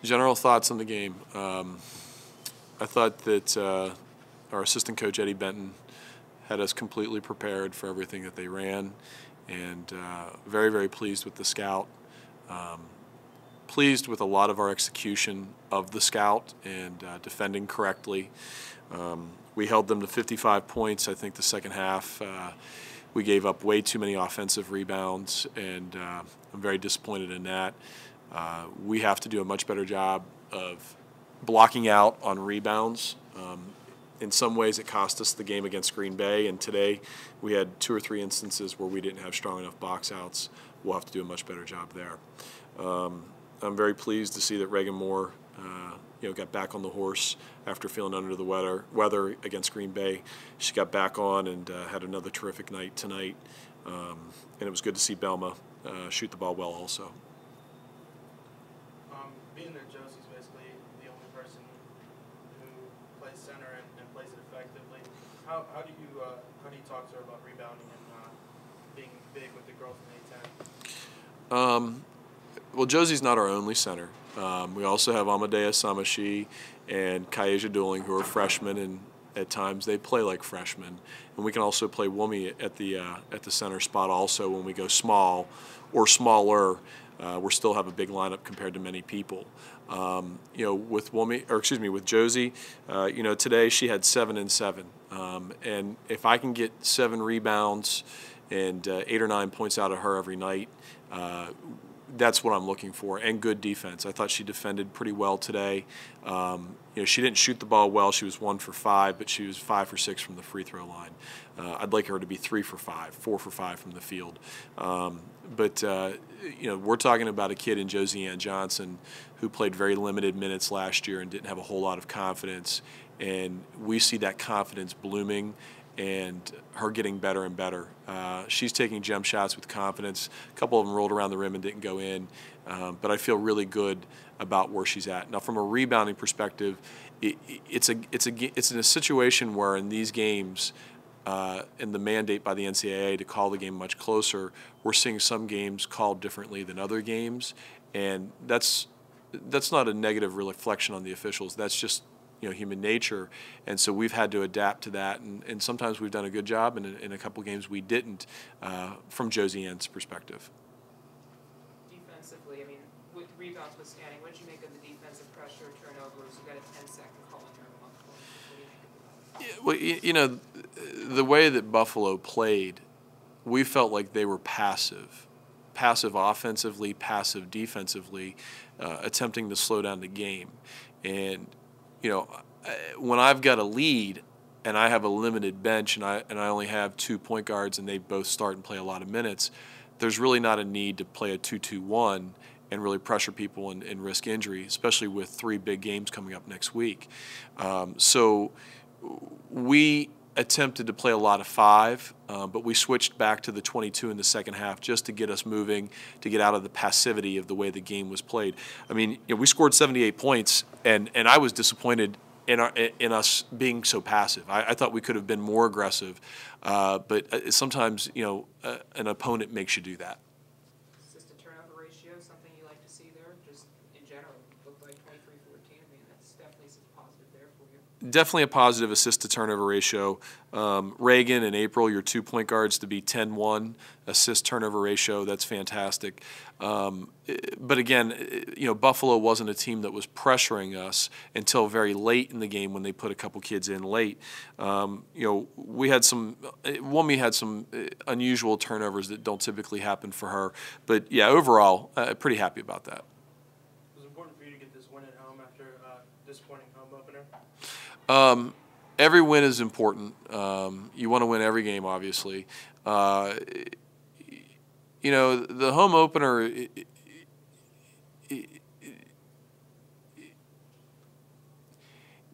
General thoughts on the game. I thought that our assistant coach, Eddie Benton, had us completely prepared for everything that they ran, and very, very pleased with the scout. Pleased with a lot of our execution of the scout and defending correctly. We held them to 55 points. I think the second half we gave up way too many offensive rebounds, and I'm very disappointed in that. We have to do a much better job of blocking out on rebounds. In some ways it cost us the game against Green Bay, and today we had 2 or 3 instances where we didn't have strong enough box outs. We'll have to do a much better job there. I'm very pleased to see that Reagan Moore got back on the horse after feeling under the weather against Green Bay. She got back on and had another terrific night tonight, and it was good to see Belma shoot the ball well also. Being that Josie's basically the only person who plays center and plays it effectively, how do you talk to her about rebounding and being big with the girls in A10? Well, Josie's not our only center. We also have Amadeus Samashi and Kaeja Dooling, who are freshmen, and at times they play like freshmen. And we can also play Wumi at the center spot also when we go small or smaller. We still have a big lineup compared to many people. With Josie, today she had 7 and 7. And if I can get 7 rebounds and 8 or 9 points out of her every night, that's what I'm looking for, and good defense. I thought she defended pretty well today. She didn't shoot the ball well. She was 1 for 5, but she was 5 for 6 from the free throw line. I'd like her to be 3 for 5, 4 for 5 from the field. We're talking about a kid in Josie Ann Johnson who played very limited minutes last year and didn't have a whole lot of confidence. And we see that confidence blooming and her getting better and better. She's taking jump shots with confidence. A couple of them rolled around the rim and didn't go in, but I feel really good about where she's at. Now, from a rebounding perspective, it's in a situation where in these games, and the mandate by the NCAA to call the game much closer, we're seeing some games called differently than other games, and that's not a negative reflection on the officials. That's just human nature, and so we've had to adapt to that, and sometimes we've done a good job, and in a couple games we didn't, from Josie Ann's perspective. Defensively, I mean, with rebounds withstanding, what did you make of the defensive pressure, turnovers? You got a 10-second call in there at one point. Well, the way that Buffalo played, we felt like they were passive offensively, passive defensively, attempting to slow down the game, and when I've got a lead and I have a limited bench and I only have 2 point guards and they both start and play a lot of minutes, there's really not a need to play a 2-2-1 and really pressure people and risk injury, especially with 3 big games coming up next week. So we attempted to play a lot of 5, but we switched back to the 22 in the second half just to get us moving, to get out of the passivity of the way the game was played. I mean, we scored 78 points, and I was disappointed in us being so passive. I thought we could have been more aggressive, but sometimes an opponent makes you do that. Assist to turnover ratio, something you like to see there? Just in general, it looked like 23-14. I mean, that's definitely some positive there for you. Definitely a positive assist to turnover ratio. Reagan and April, your 2 point guards, to be 10-1 assist turnover ratio. That's fantastic. But again, Buffalo wasn't a team that was pressuring us until very late in the game when they put a couple kids in late. We had Wumi had some unusual turnovers that don't typically happen for her. But yeah, overall, pretty happy about that. Was it important for you to get this win at home after a disappointing home opener? Every win is important. You want to win every game, obviously. The home opener,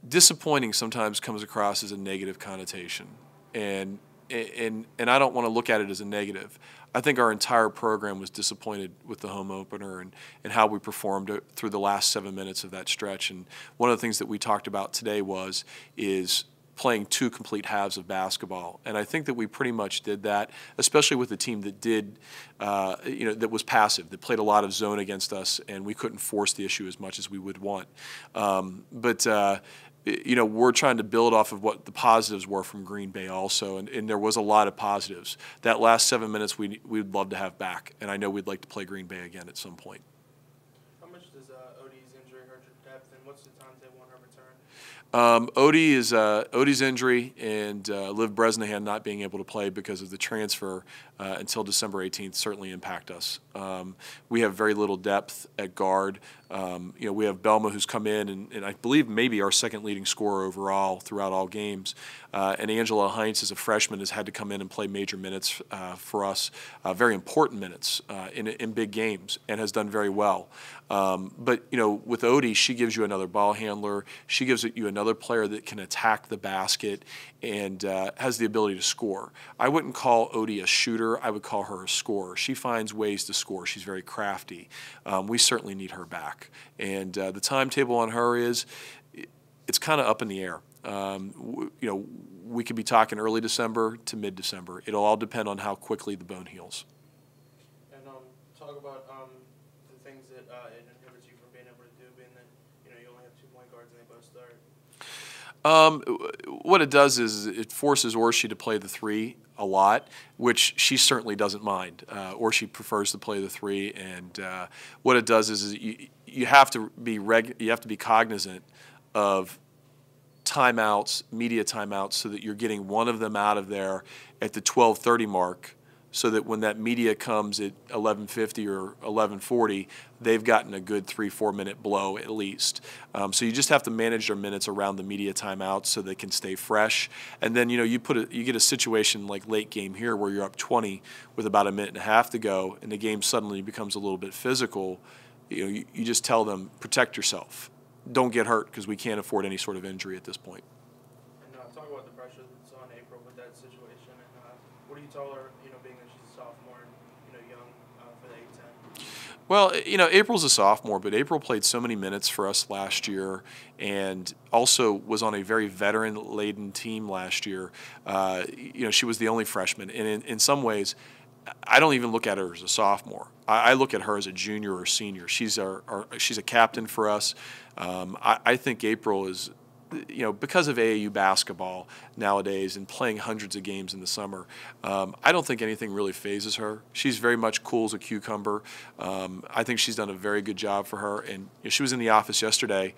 disappointing sometimes comes across as a negative connotation, and I don't want to look at it as a negative. I think our entire program was disappointed with the home opener and how we performed through the last 7 minutes of that stretch. And one of the things that we talked about today is playing 2 complete halves of basketball. And I think that we pretty much did that, especially with a team that did, that was passive, that played a lot of zone against us, and we couldn't force the issue as much as we would want. We're trying to build off of what the positives were from Green Bay also, and there was a lot of positives. That last 7 minutes we'd love to have back, and I know we'd like to play Green Bay again at some point. How much does Odie's injury hurt your depth, and what's the timetable on her return? Odie's injury and Liv Bresnahan not being able to play because of the transfer until December 18th certainly impact us. We have very little depth at guard. We have Belma, who's come in and I believe maybe our second leading scorer overall throughout all games. And Angela Heinz, as a freshman, has had to come in and play major minutes for us, very important minutes in big games, and has done very well. But with Odie, she gives you another ball handler. She gives you another player that can attack the basket and has the ability to score. I wouldn't call Odie a shooter. I would call her a scorer. She finds ways to score. She's very crafty. We certainly need her back. And the timetable on her is, it's kind of up in the air. We could be talking early December to mid-December. It'll all depend on how quickly the bone heals. And talk about the things that it inhibits you from being able to do, being that you only have 2 point guards and they both start. What it does is it forces Orshi to play the 3 a lot, which she certainly doesn't mind. Orshi prefers to play the 3, and what it does is you have to be cognizant of timeouts, media timeouts, so that you're getting one of them out of there at the 12:30 mark, so that when that media comes at 11:50 or 11:40, they've gotten a good 3-4 minute blow at least. So you just have to manage their minutes around the media timeouts so they can stay fresh. And then you get a situation like late game here where you're up 20 with about a minute and a half to go, and the game suddenly becomes a little bit physical. You just tell them, protect yourself. Don't get hurt, because we can't afford any sort of injury at this point. And talk about the pressure that's on April with that situation, and what do you tell her, being that she's a sophomore and young for the A-10? Well, April's a sophomore, but April played so many minutes for us last year, and also was on a very veteran-laden team last year. She was the only freshman, and in some ways, I don't even look at her as a sophomore. I look at her as a junior or senior. She's a captain for us. I think April is, because of AAU basketball nowadays and playing hundreds of games in the summer, I don't think anything really phases her. She's very much cool as a cucumber. I think she's done a very good job for her. And she was in the office yesterday,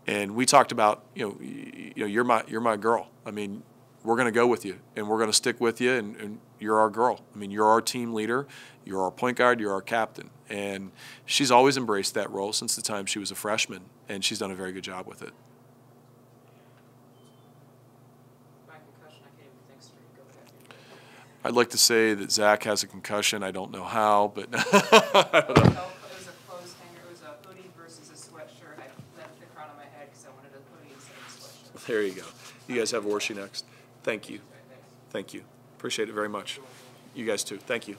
and we talked about, you're my girl. I mean, we're going to go with you, and we're going to stick with you, and you're our girl. I mean, you're our team leader, you're our point guard, you're our captain. And she's always embraced that role since the time she was a freshman, and she's done a very good job with it. My concussion, I can't even think straight. Go ahead. I'd like to say that Zach has a concussion. I don't know how, but It was a clothes hanger. It was a hoodie versus a sweatshirt. I left the crown on my head because I wanted a hoodie instead of a sweatshirt. there you go. You guys have Orshi next. Thank you. Thank you. Appreciate it very much. You guys too. Thank you.